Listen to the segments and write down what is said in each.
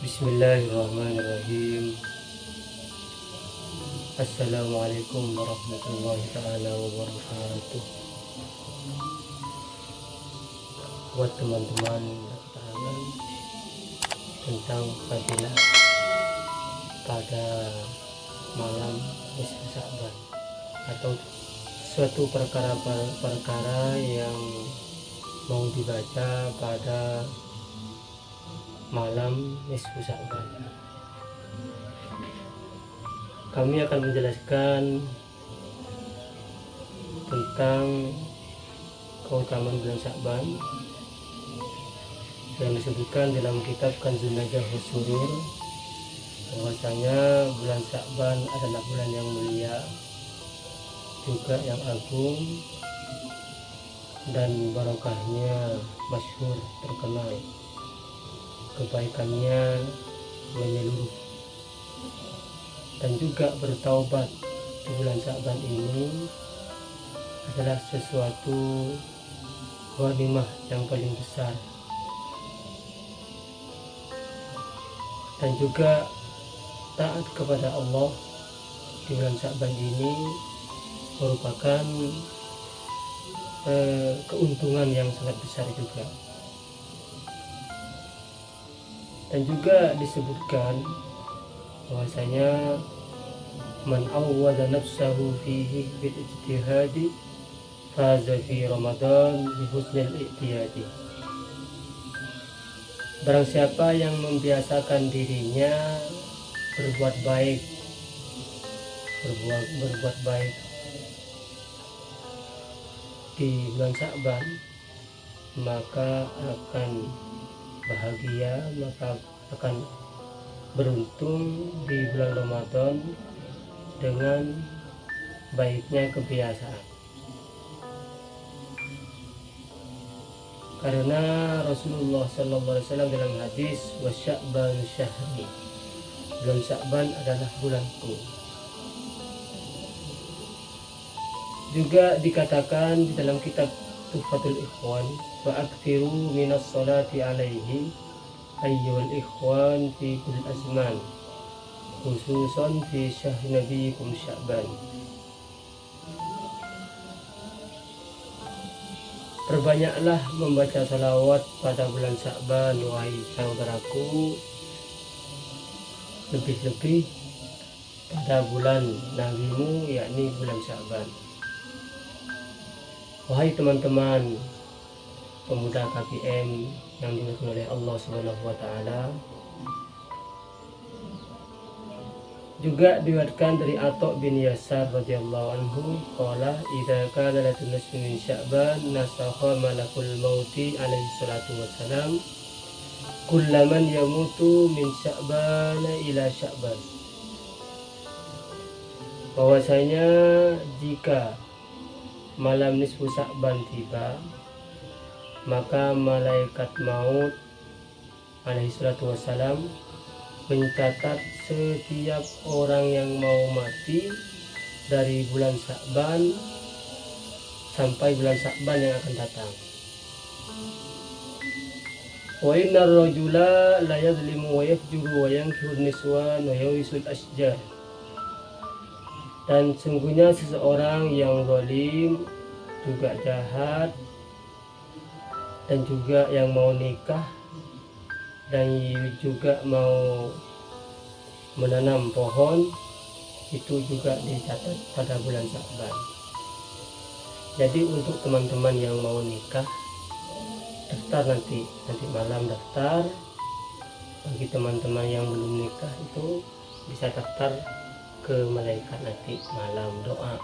Bismillahirrahmanirrahim. Assalamualaikum warahmatullahi ta'ala wabarakatuh. Buat teman-teman keterangan tentang fadilah pada malam nisfu Sya'ban atau suatu perkara yang mau dibaca pada malam nisfu Sya'ban. Kami akan menjelaskan tentang keutamaan bulan Sya'ban yang disebutkan dalam kitab Kanzun Najahus Surur, bahwasanya bulan Sya'ban adalah bulan yang mulia, juga yang agung, dan barokahnya masyhur, terkenal, kebaikannya menyeluruh. Dan juga bertaubat di bulan Sya'ban ini adalah sesuatu ghanimah yang paling besar. Dan juga taat kepada Allah di bulan Sya'ban ini merupakan keuntungan yang sangat besar juga. Dan juga disebutkan bahwasanya man awwada nafsahu fihi bil ijtihadi faza fi Ramadan bi husnil i'tiyadi. Barang siapa yang membiasakan dirinya berbuat baik di bulan Sya'ban, maka akan bahagia, maka akan beruntung di bulan Ramadan dengan baiknya kebiasaan. Karena Rasulullah SAW dalam hadis wasya'ban syahri, bulan Sya'ban adalah bulanku. Juga dikatakan di dalam kitab Tuhfatul Ikhwan, wa aktsiru minas salati alaihi ayyuhal ikhwan fi kulli azman khususan fi syahri nabiyikum Sya'ban. Perbanyaklah membaca salawat pada bulan Sya'ban, wahai saudaraku, lebih-lebih pada bulan nabimu, yakni bulan Sya'ban. Wahai teman-teman pemuda KPM yang dimuliakan oleh Allah Subhanahu wa taala, juga diriwayatkan dari Atha bin Yasar radhiyallahu anhu qala idza kana lailatul nisfi min Sya'ban nasakha malakul mauti alaihi salatu wassalam kullaman yamutu min Sya'ban ila Sya'ban. Bahwasanya jika malam nisfu Sya'ban tiba, maka malaikat maut alaihi salatu wassalam mencatat setiap orang yang mau mati dari bulan Sya'ban sampai bulan Sya'ban yang akan datang. Wa innar rajula la yadhlimu wa yafjuru wa yankihu niswan wa yawisul asjar. Dan sungguhnya seseorang yang zalim, juga jahat, dan juga yang mau nikah dan juga mau menanam pohon, itu juga dicatat pada bulan Sya'ban. Jadi untuk teman-teman yang mau nikah, daftar nanti malam daftar. Bagi teman-teman yang belum nikah itu bisa daftar ke malaikat nanti malam, doa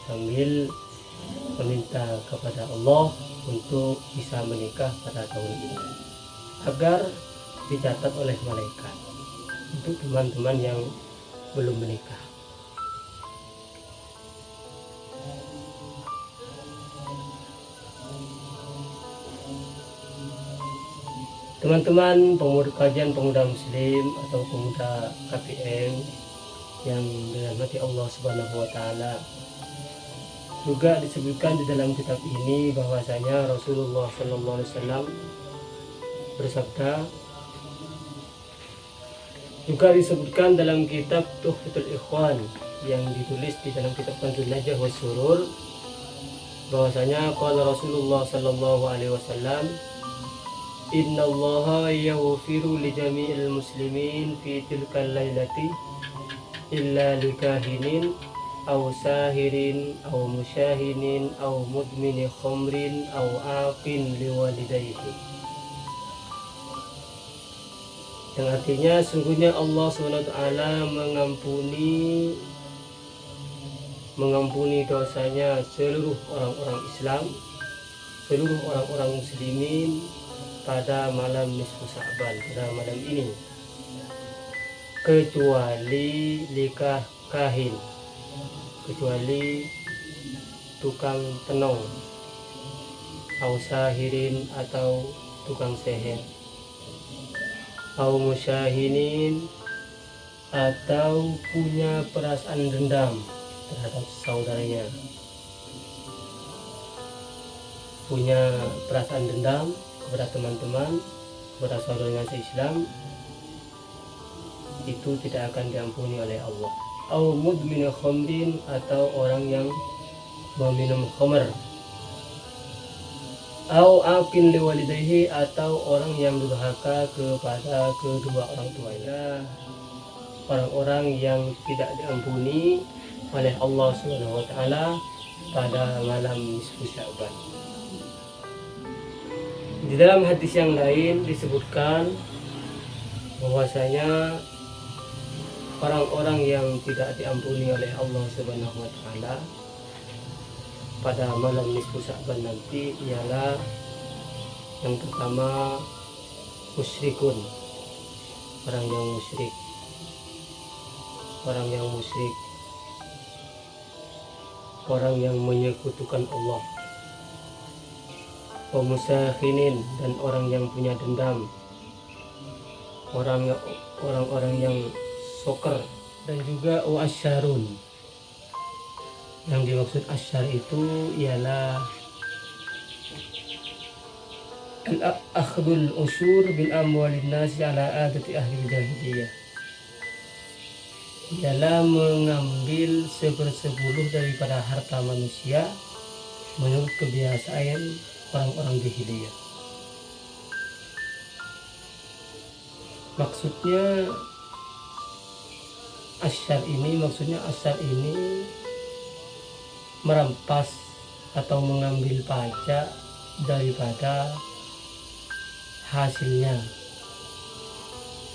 sambil meminta kepada Allah untuk bisa menikah pada tahun ini agar dicatat oleh malaikat untuk teman-teman yang belum menikah. Teman-teman kajian pemuda muslim atau pemuda KPM yang dirahmati Allah Subhanahu wa taala, juga disebutkan di dalam kitab ini bahwasanya Rasulullah sallallahu alaihi wasallam bersabda, Juga disebutkan dalam kitab Tuhfatul Ikhwan yang ditulis di dalam kitab Kanzun Najah wa Surur, bahwasanya qala Rasulullah sallallahu alaihi wasallam, innallaha yaghfiru li jami'il muslimin fi tilkal lailati illa likahinin aw sahirin aw musyahinin aw mudmini khamrin aw aqin liwalidayhi. Yang artinya sungguhnya Allah SWT mengampuni dosanya seluruh orang-orang Islam, seluruh orang-orang muslimin pada malam nisfu Sya'ban, pada malam ini, kecuali likah kahin, kecuali tukang tenong, ausahirin atau tukang seher, au musyahinin atau punya perasaan dendam terhadap saudaranya, punya perasaan dendam kepada teman-teman, kepada saudaranya se-Islam, itu tidak akan diampuni oleh Allah. Au mudmin khamrin atau orang yang meminum khamr, au aqin liwalidayhi atau orang yang durhaka kepada kedua orang tuanya. Orang-orang yang tidak diampuni oleh Allah Subhanahu wa taala pada malam nisfu Sya'ban. Di dalam hadis yang lain disebutkan bahwasanya orang-orang yang tidak diampuni oleh Allah Subhanahu wa taala pada malam nisfu Sya'ban nanti ialah yang pertama musyrikun, orang yang musyrik, orang yang musyrik, orang yang menyekutukan Allah, pemusyahinin dan orang yang punya dendam, orang-orang yang soker, dan juga wasyarun. Yang dimaksud asyar itu ialah al-akhdul usyur bil amwalin nasi ala adati ahli jahiliyah, ialah mengambil 1/10 daripada harta manusia menurut kebiasaan orang-orang jahiliyah. Maksudnya asyar ini merampas atau mengambil pajak daripada hasilnya.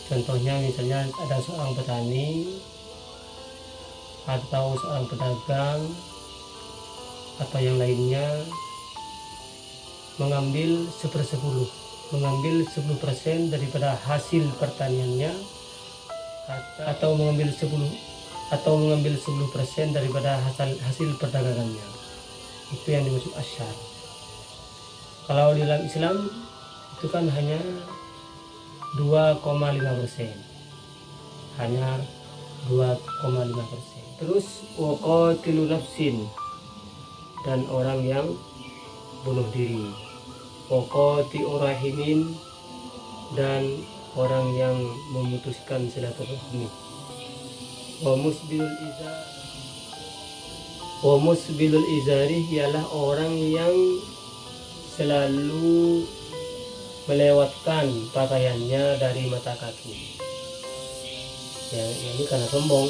Contohnya misalnya ada seorang petani atau seorang pedagang atau yang lainnya mengambil 1/10, mengambil 10% daripada hasil pertaniannya, atau mengambil 10% daripada hasil perdagangannya. Itu yang dimaksud asyar. Kalau di dalam Islam itu kan hanya 2,5%, hanya 2,5%. Terus waqatilu nafsin, dan orang yang bunuh diri, waqati rahimin, dan orang yang memutuskan silaturahmi, wa musbilul izari ialah orang yang selalu melewatkan pakaiannya dari mata kaki. Ya, ini karena sombong.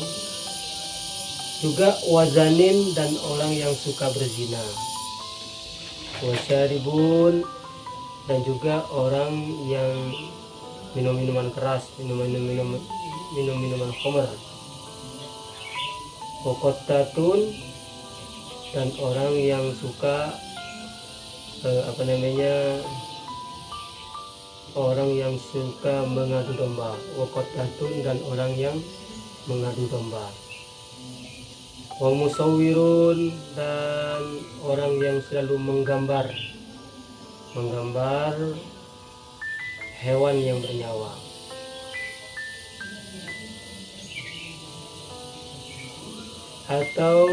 Juga wazanin, dan orang yang suka berzina, wasyaribun, dan juga orang yang minum minuman keras, minum minuman khamr, wakotatun, dan orang yang suka orang yang suka mengadu domba, wakotatun, dan orang yang mengadu domba, wa musawwirun, dan orang yang selalu menggambar hewan yang bernyawa, atau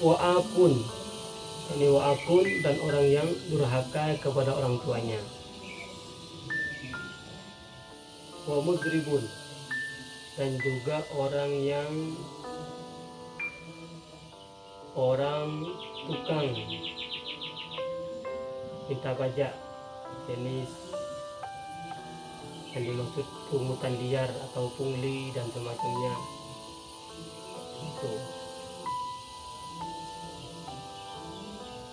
wa'akun, ini wa'akun, dan orang yang durhaka kepada orang tuanya, wa mudribun, dan juga orang tukang minta pajak, jenis yang dimaksud pungutan liar atau pungli dan semacamnya itu.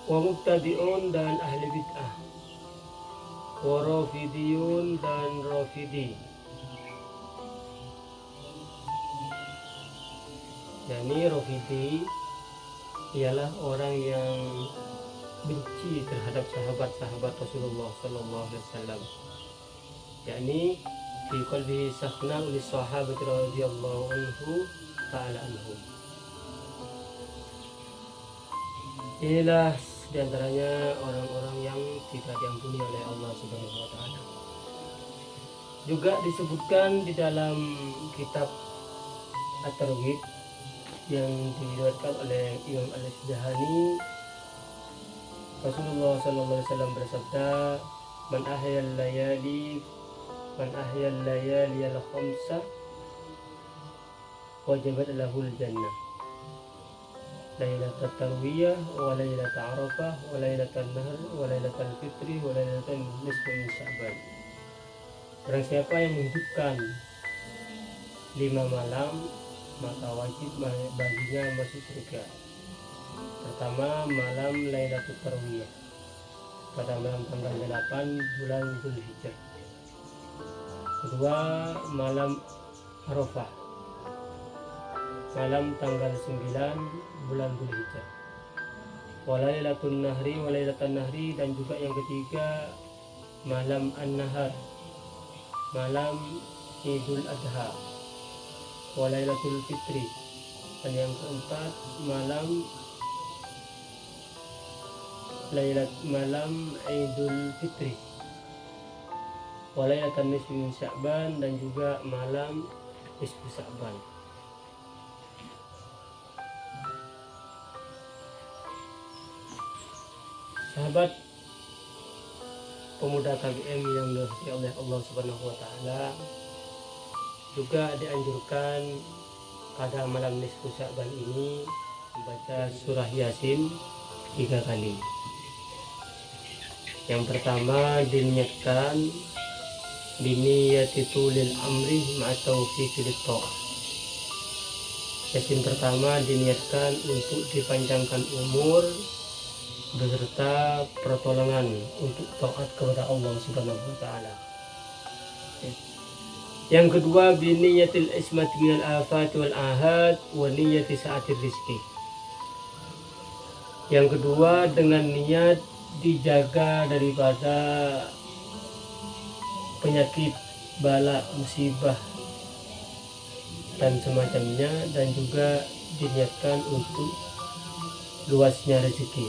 Wa mubtadi'un dan ahli bid'ah, wa rafidiyun dan rafidi, yakni rafidi ialah orang yang benci terhadap sahabat-sahabat Rasulullah Sallallahu Alaihi Wasallam, yakni fi qalbihi sakhna li sahabat radhiyallahu anhu ta'ala anhum. Inilah diantaranya orang-orang yang tidak diampuni oleh Allah Subhanahu wa Ta'ala. Juga disebutkan di dalam kitab At-Targhib yang diriwayatkan oleh Imam Al-Asbahani, Rasulullah sallallahu alaihi wasallam bersabda, man ahya al-layali al-khamsa wajabat lahul jannah, lailatul tarwiyah wa lailatul arafah wa lailatul nahr wa lailatul fitri wa lailatul nisfi min sya'ban. Barang siapa yang menghidupkan 5 malam, maka wajib baginya masuk surga. Pertama, malam Lailatul Tarwiyah pada malam tanggal 8 bulan Dzulhijjah. Kedua, malam Arafah malam tanggal 9 bulan Dzulhijjah. Walailatul Nahri dan juga yang ketiga malam An-Nahar, malam Idul Adha. Walailatul Fitri, dan yang keempat malam Idul Fitri. Walailatul Nisfi min Sya'ban, dan juga malam Nisfu Sya'ban. Sahabat pemuda tabi'in yang dirahmati oleh Allah Subhanahu wa Ta'ala, juga dianjurkan pada malam nisfu Sya'ban ini membaca surah Yasin 3 kali. Yang pertama diniatkan biniyati tulil amri ma'a taufiqil ta'ah. Yasin pertama diniatkan untuk dipanjangkan umur beserta pertolongan untuk taat kepada Allah Subhanahu wa Ta'ala. Yang kedua biniyatil ismat minal afat wal ahad wa niyati sa'atir rizki. Yang kedua dengan niat dijaga daripada penyakit, bala, musibah dan semacamnya, dan juga diniatkan untuk luasnya rezeki.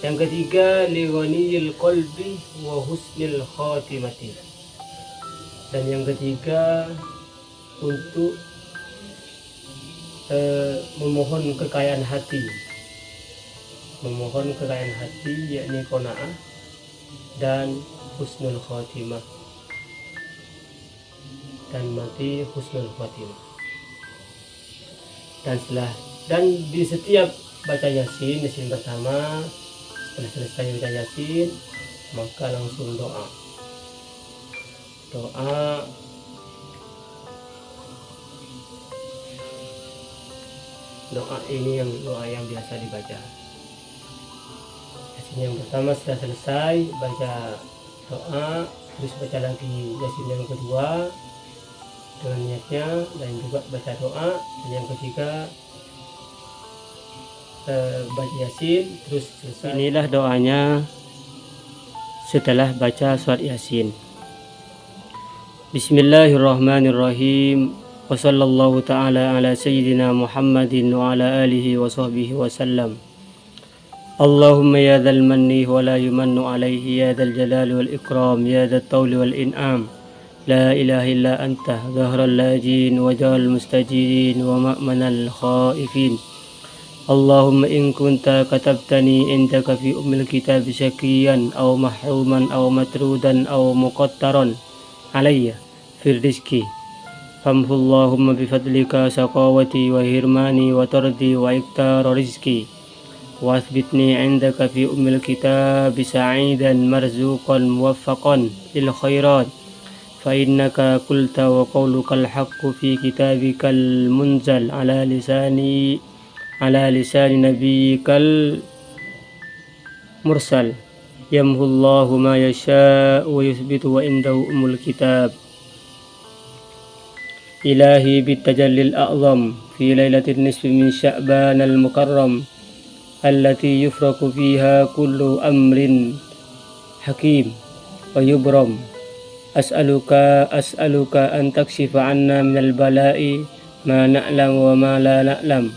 Yang ketiga lighaniyil qalbi wa husnil khatimati, dan yang ketiga untuk memohon kekayaan hati, yakni qanaah dan husnul khatimah, dan mati husnul khatimah. Dan di setiap baca Yasin pertama, setelah selesai baca Yasin maka langsung doa ini doa yang biasa dibaca. Yasin yang pertama setelah selesai baca doa, terus baca lagi Yasin yang kedua dengan niatnya, dan juga baca doa. Dan yang ketiga baca Yasin terus selesai. Inilah doanya setelah baca surat Yasin. Bismillahirrahmanirrahim. Wa sallallahu ta'ala ala sayyidina Muhammadin wa ala alihi wa sahbihi wa sallam. Allahumma ya dhal manni wa la yumannu alayhi, ya dhal jalali wal ikram, ya dhal tawli wal in'am. La ilaha illa anta dhahral lajin wa jahal mustajidin wa ma'manal khaifin. Allahumma in kunta katabtani indaka fi ummil kitab syakiyan aw mahruman aw matrudan aw muqattaran alayya fir rizki famhu Allahumma bifadlika saqawati wa hirmani wa tardi wa iktar rizki wa athbitni indaka fi ummil kitab sa'idan marzuqan muwaffaqan lil khairat fa innaka qulta wa qawlukal haqqu fi kitabikal munzal ala lisani nabiyyikal mursal yamhu Allahu ma yasha'u wa yuthbitu wa indahu ummul kitab. Ilahi bitajallil a'zam fi lailatin nisfi min sya'ban al-mukarram allati yufraku fiha kullu amrin hakim wa yubram as'aluka an takshifa anna minal bala'i ma na'lam wa ma la na'lam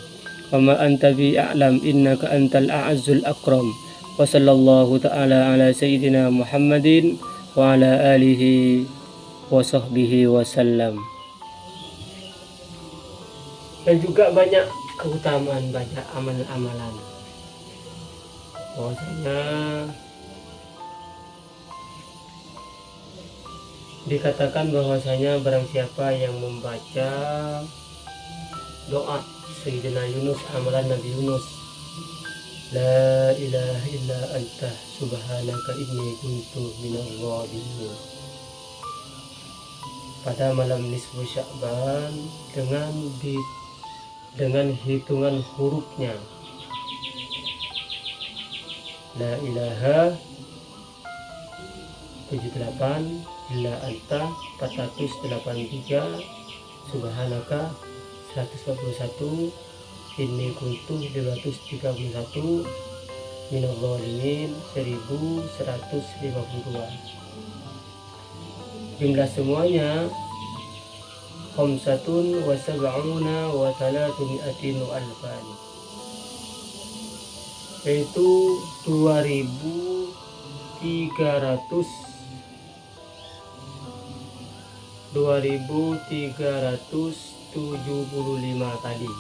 wa ma anta bi a'lam innaka antal a'azzul akram wa sallallahu ta'ala ala sayyidina Muhammadin wa ala alihi wa sahbihi wa sallam. Dan juga banyak keutamaan, banyak amalan-amalan. Bahwasanya dikatakan bahwasanya barang siapa yang membaca doa Sayyidina Yunus, amalan Nabi Yunus, la ilaha illa anta subhanaka inni kuntu minadh dhalimin, pada malam nisfu Sya'ban dengan hitungan hurufnya la ilaha 78 illa anta 483 subhanaka 141 inni kuntu 231 minadh dhalimin 1152. Jumlah semuanya khamsatun wa sab'una wa thalathmi'atin alfan, yaitu 2375 tadi.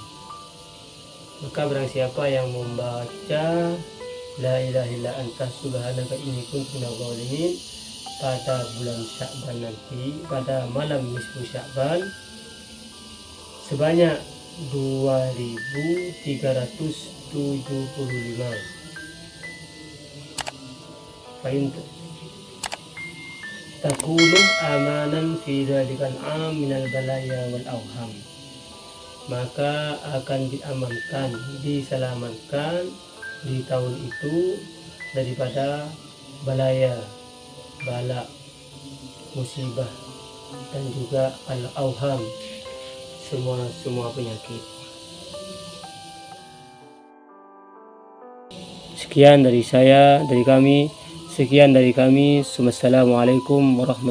Maka barang siapa yang membaca la ilaha illa anta subhanaka inni kuntu minadh dhalimin pada bulan Sya'ban nanti, pada malam nisfu Sya'ban, sebanyak 2375. Fa'in takunu amanan fi dzalikal am minal balaya wal awham, maka akan diamankan, diselamatkan di tahun itu daripada balaya, bala, musibah, dan juga al-awham, semua penyakit. Sekian dari kami. Wassalamualaikum warahmatullahi wabarakatuh.